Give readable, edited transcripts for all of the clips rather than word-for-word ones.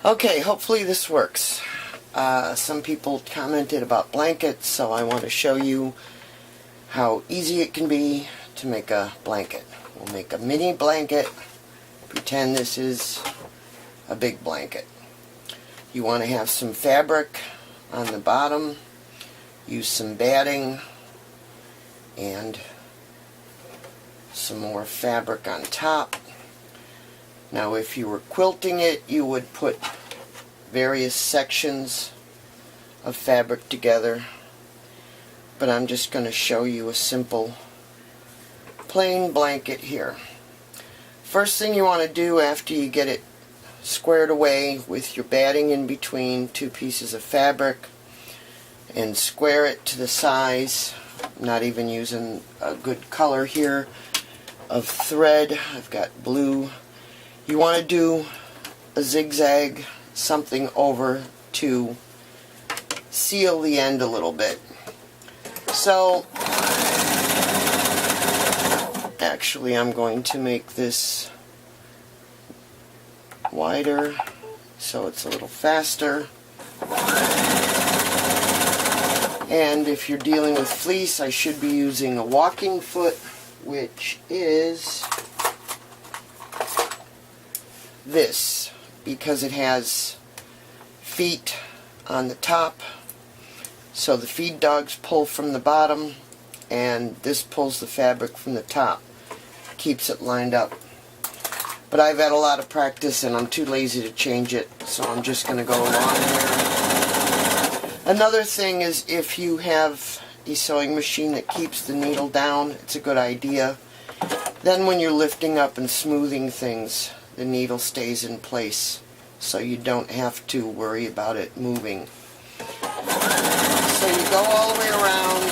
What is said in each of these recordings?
Okay, hopefully this works. Some people commented about blankets, so I want to show you how easy it can be to make a blanket. We'll make a mini blanket. Pretend this is a big blanket. You want to have some fabric on the bottom. Use some batting and some more fabric on top. Now if you were quilting it, you would put various sections of fabric together, but I'm just going to show you a simple plain blanket here. First thing you want to do after you get it squared away with your batting in between two pieces of fabric and square it to the size. I'm not even using a good color here of thread. I've got blue. You want to do a zigzag, something over to seal the end a little bit. So actually I'm going to make this wider so it's a little faster. And if you're dealing with fleece, I should be using a walking foot, which is this, because it has feet on the top, so the feed dogs pull from the bottom and this pulls the fabric from the top, keeps it lined up. But I've had a lot of practice and I'm too lazy to change it, so I'm just going to go along here. Another thing is, if you have a sewing machine that keeps the needle down, it's a good idea. Then when you're lifting up and smoothing things, the needle stays in place, so you don't have to worry about it moving. So you go all the way around.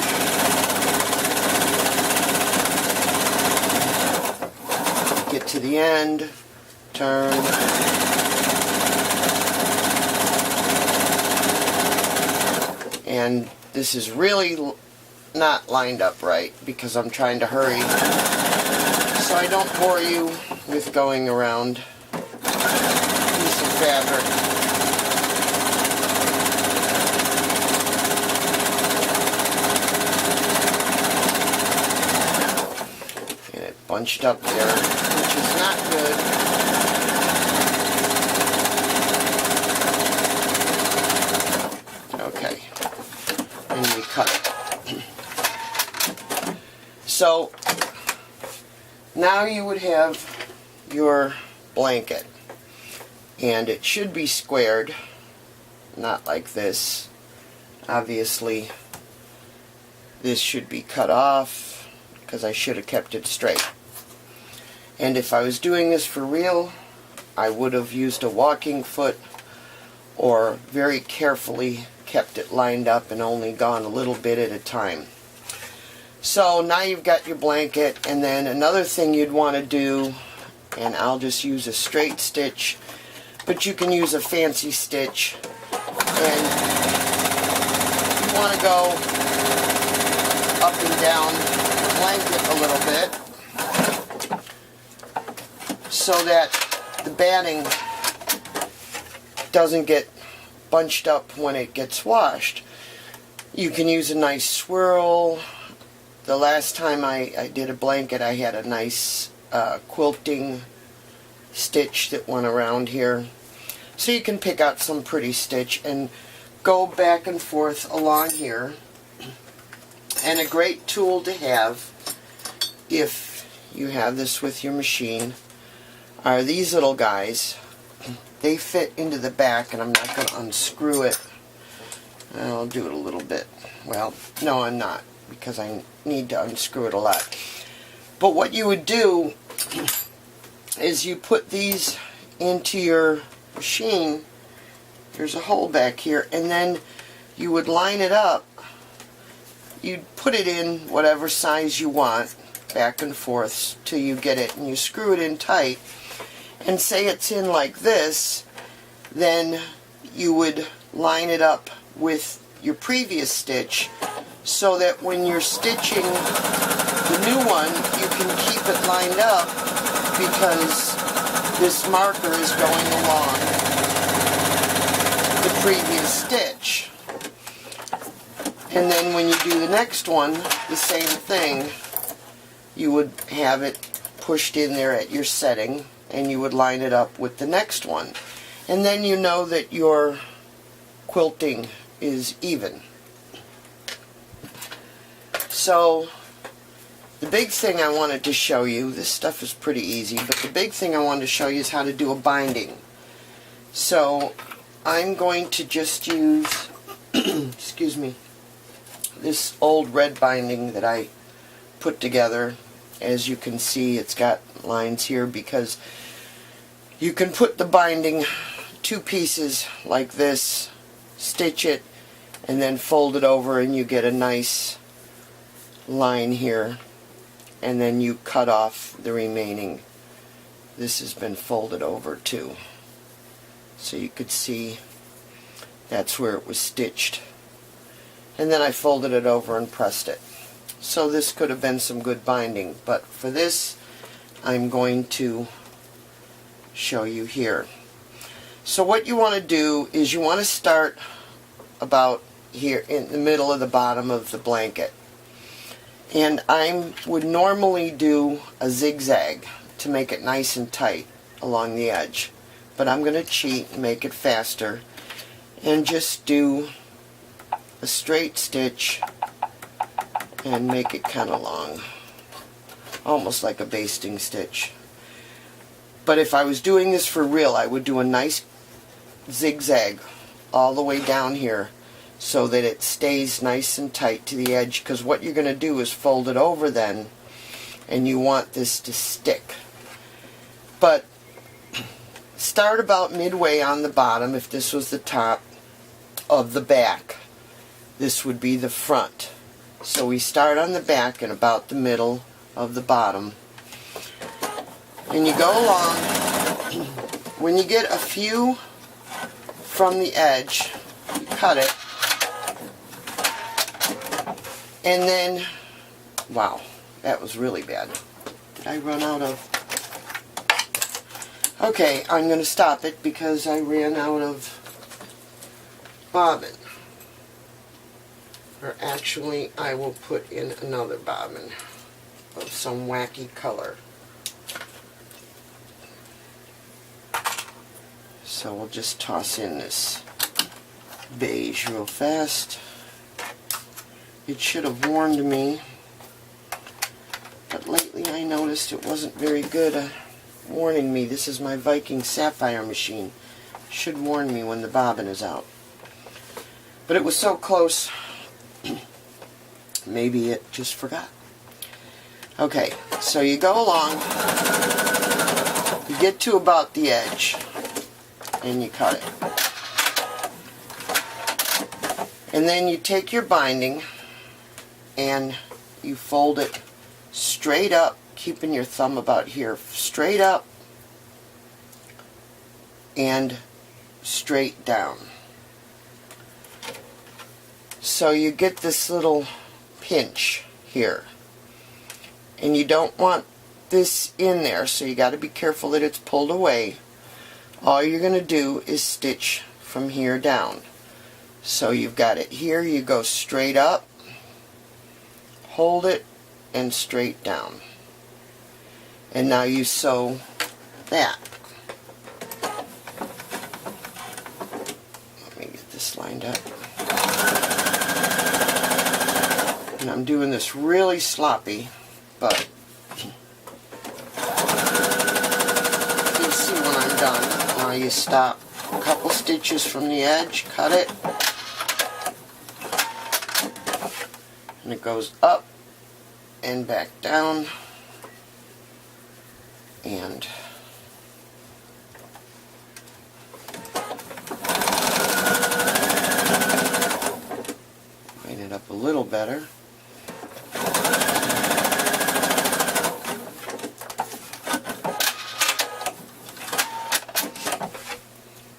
Get to the end, turn. And this is really not lined up right because I'm trying to hurry. So I don't bore you with going around a piece of fabric. And it bunched up there, which is not good. Okay. And we cut it. So now you would have your blanket, and it should be squared, not like this. Obviously this should be cut off because I should have kept it straight. And if I was doing this for real, I would have used a walking foot or very carefully kept it lined up and only gone a little bit at a time. So now you've got your blanket, and then another thing you'd want to do, and I'll just use a straight stitch, but you can use a fancy stitch, and you want to go up and down the blanket a little bit so that the batting doesn't get bunched up when it gets washed. You can use a nice swirl. The last time I did a blanket, I had a nice quilting stitch that went around here. So you can pick out some pretty stitch and go back and forth along here. And a great tool to have, if you have this with your machine, are these little guys. They fit into the back, and I'm not going to unscrew it. I'll do it a little bit. Well, no, I'm not, because I need to unscrew it a lot. But what you would do is you put these into your machine. There's a hole back here, and then you would line it up. You'd put it in whatever size you want, back and forth till you get it, and you screw it in tight. And say it's in like this, then you would line it up with your previous stitch so that when you're stitching the new one, you can keep it lined up because this marker is going along previous stitch. And then when you do the next one, the same thing. You would have it pushed in there at your setting, and you would line it up with the next one. And then you know that your quilting is even. So the big thing I wanted to show you, this stuff is pretty easy, but the big thing I wanted to show you is how to do a binding. So I'm going to just use excuse me, this old red binding that I put together. As you can see, it's got lines here because you can put the binding two pieces like this, stitch it, and then fold it over, and you get a nice line here, and then you cut off the remaining. This has been folded over too, so you could see that's where it was stitched, and then I folded it over and pressed it. So this could have been some good binding, but for this I'm going to show you here. So what you want to do is you want to start about here in the middle of the bottom of the blanket. And I would normally do a zigzag to make it nice and tight along the edge. But I'm going to cheat and make it faster and just do a straight stitch and make it kind of long, almost like a basting stitch. But if I was doing this for real, I would do a nice zigzag all the way down here so that it stays nice and tight to the edge, because what you're going to do is fold it over then, and you want this to stick. But start about midway on the bottom. If this was the top of the back, this would be the front. So we start on the back and about the middle of the bottom, and you go along. When you get a few from the edge, you cut it, and then, wow, that was really bad. Did I run out of? Okay, I'm going to stop it because I ran out of bobbin. Or actually, I will put in another bobbin of some wacky color. So we'll just toss in this beige real fast. It should have warned me, but lately I noticed it wasn't very good at warning me. This is my Viking sapphire machine. It should warn me when the bobbin is out. But it was so close, maybe it just forgot. Okay, so you go along, you get to about the edge, and you cut it. And then you take your binding and you fold it straight up, keeping your thumb about here, straight up and straight down. So you get this little pinch here, and you don't want this in there, so you got to be careful that it's pulled away. All you're going to do is stitch from here down. So you've got it here, you go straight up, hold it, and straight down. And now you sew that. Let me get this lined up. And I'm doing this really sloppy, but you'll see when I'm done. Now you stop a couple stitches from the edge, cut it, and it goes up and back down, and line it up a little better.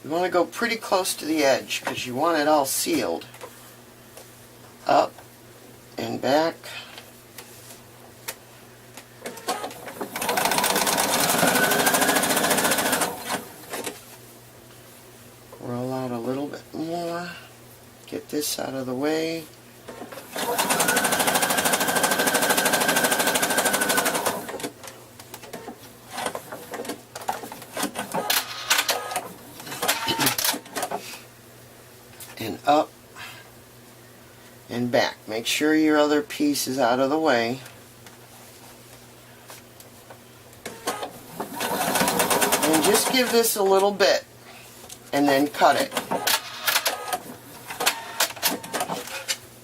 You want to go pretty close to the edge because you want it all sealed. Up and back. Roll out a little bit more. Get this out of the way. And up and back. Make sure your other piece is out of the way. And just give this a little bit and then cut it.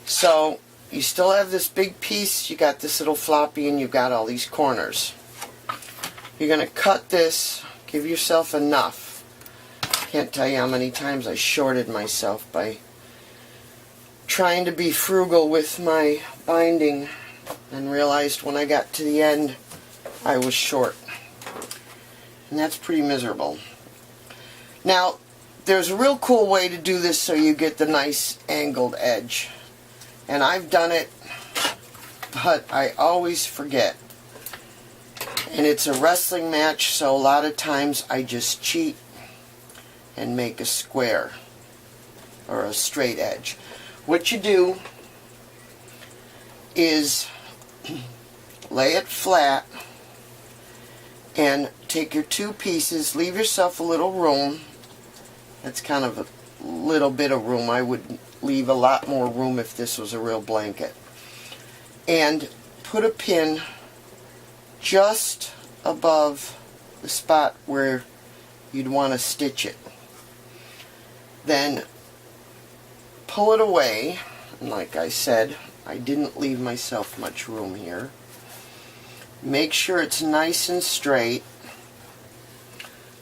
So you still have this big piece, you got this little floppy, and you've got all these corners. You're going to cut this, give yourself enough. Can't tell you how many times I shorted myself by trying to be frugal with my binding and realized when I got to the end I was short. And that's pretty miserable. Now, there's a real cool way to do this so you get the nice angled edge. And I've done it, but I always forget. And it's a wrestling match, so a lot of times I just cheat and make a square or a straight edge. What you do is lay it flat and take your two pieces, leave yourself a little room. That's kind of a little bit of room. I would leave a lot more room if this was a real blanket. And put a pin just above the spot where you'd want to stitch it. Then pull it away, and like I said, I didn't leave myself much room here. Make sure it's nice and straight.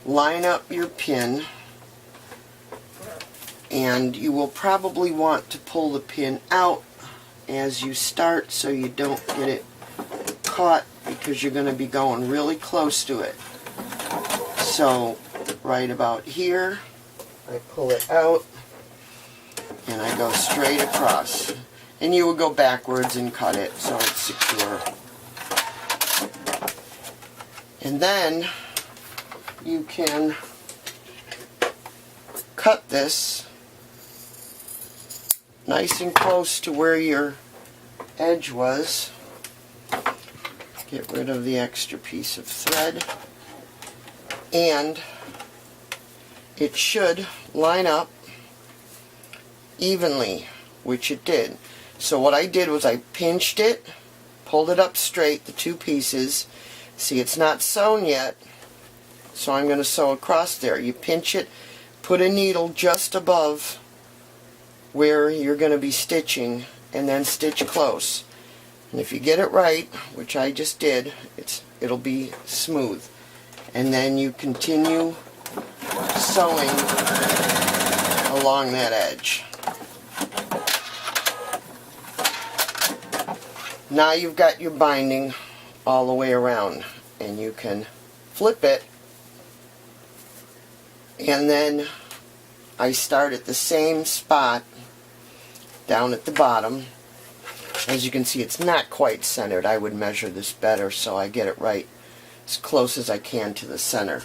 Line up your pin, and you will probably want to pull the pin out as you start so you don't get it caught, because you're going to be going really close to it. So right about here, I pull it out and I go straight across. And you would go backwards and cut it so it's secure. And then you can cut this nice and close to where your edge was. Get rid of the extra piece of thread. And it should line up evenly, which it did. So what I did was I pinched it, pulled it up straight, the two pieces. See, it's not sewn yet, so I'm going to sew across there. You pinch it, put a needle just above where you're going to be stitching, and then stitch close. And if you get it right, which I just did, it'll be smooth. And then you continue sewing along that edge. Now you've got your binding all the way around, and you can flip it, and then I start at the same spot down at the bottom. As you can see, it's not quite centered. I would measure this better so I get it right as close as I can to the center.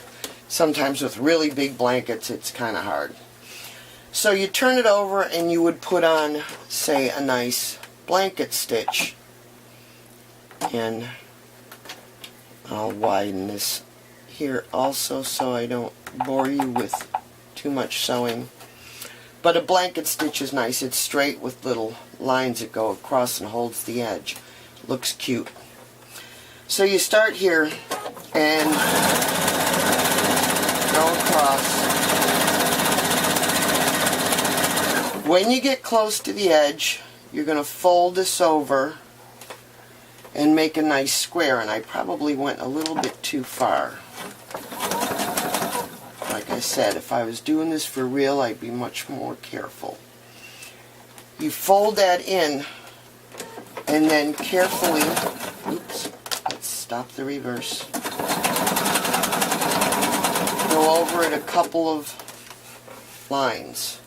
Sometimes with really big blankets it's kind of hard. So you turn it over and you would put on, say, a nice blanket stitch. And I'll widen this here also so I don't bore you with too much sewing. But a blanket stitch is nice. It's straight with little lines that go across and holds the edge. Looks cute. So you start here and go across. When you get close to the edge, you're going to fold this over and make a nice square. And I probably went a little bit too far. Like I said, if I was doing this for real, I'd be much more careful. You fold that in and then carefully, oops, let's stop the reverse. Go over it a couple of lines.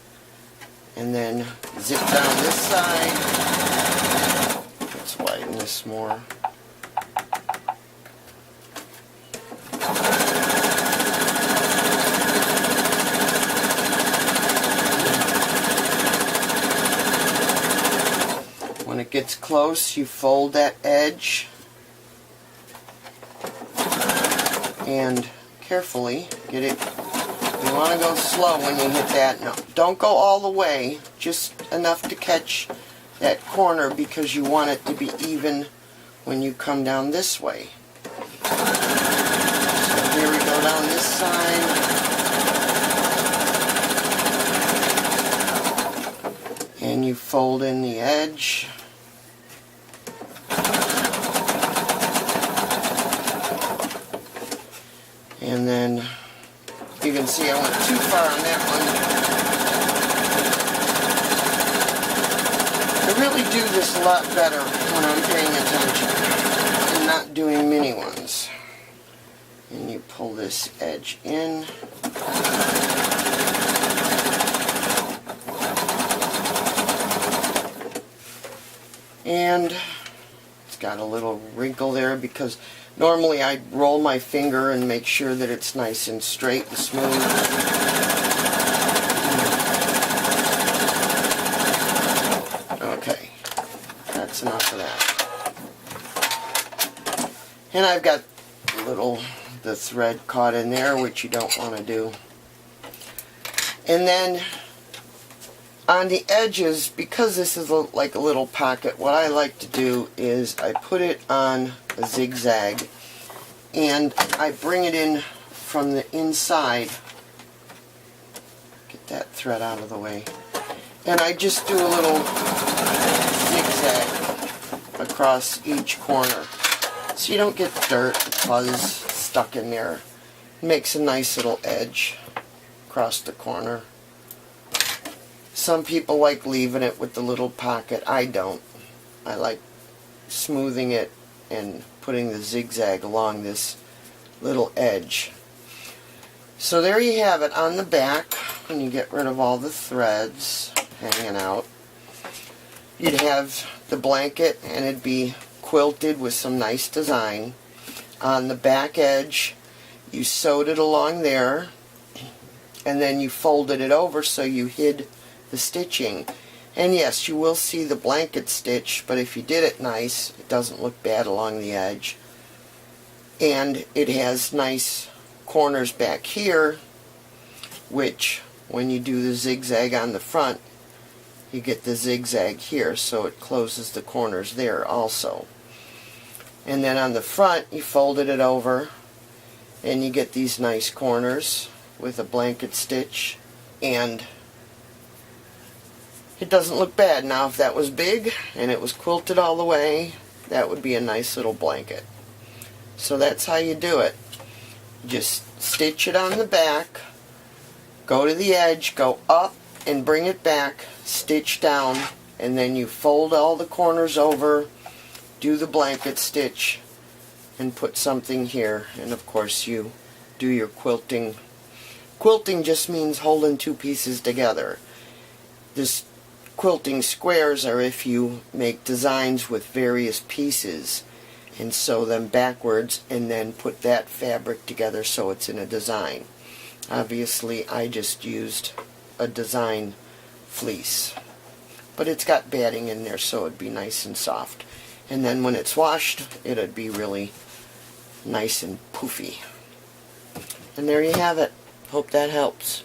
And then zip down this side. Let's widen this more. it gets close, you fold that edge and carefully get it. You want to go slow when you hit that. No, don't go all the way, just enough to catch that corner because you want it to be even when you come down this way. So here we go down this side. And you fold in the edge. And then you can see I went too far on that one. I really do this a lot better when I'm paying attention and not doing mini ones. And you pull this edge in. And it's got a little wrinkle there because normally I roll my finger and make sure that it's nice and straight and smooth. Okay, that's enough of that. And I've got the thread caught in there, which you don't want to do. And then on the edges, because this is like a little pocket, what I like to do is I put it on a zigzag and I bring it in from the inside. Get that thread out of the way. And I just do a little zigzag across each corner. So you don't get dirt, fuzz stuck in there. It makes a nice little edge across the corner. Some people like leaving it with the little pocket. I don't. I like smoothing it and putting the zigzag along this little edge. So there you have it on the back. When you get rid of all the threads hanging out, you'd have the blanket and it'd be quilted with some nice design. On the back edge, you sewed it along there and then you folded it over so you hid the stitching. And yes, you will see the blanket stitch, but if you did it nice, it doesn't look bad along the edge. And it has nice corners back here, which when you do the zigzag on the front, you get the zigzag here, so it closes the corners there also. And then on the front, you folded it over, and you get these nice corners with a blanket stitch, and it doesn't look bad. Now if that was big and it was quilted all the way, that would be a nice little blanket. So that's how you do it. Just stitch it on the back, go to the edge, go up and bring it back, stitch down, and then you fold all the corners over, do the blanket stitch, and put something here. And of course you do your quilting. Quilting just means holding two pieces together. This quilting squares are if you make designs with various pieces and sew them backwards and then put that fabric together so it's in a design. Obviously I just used a design fleece, but it's got batting in there so it'd be nice and soft, and then when it's washed it'd be really nice and poofy. And there you have it. Hope that helps.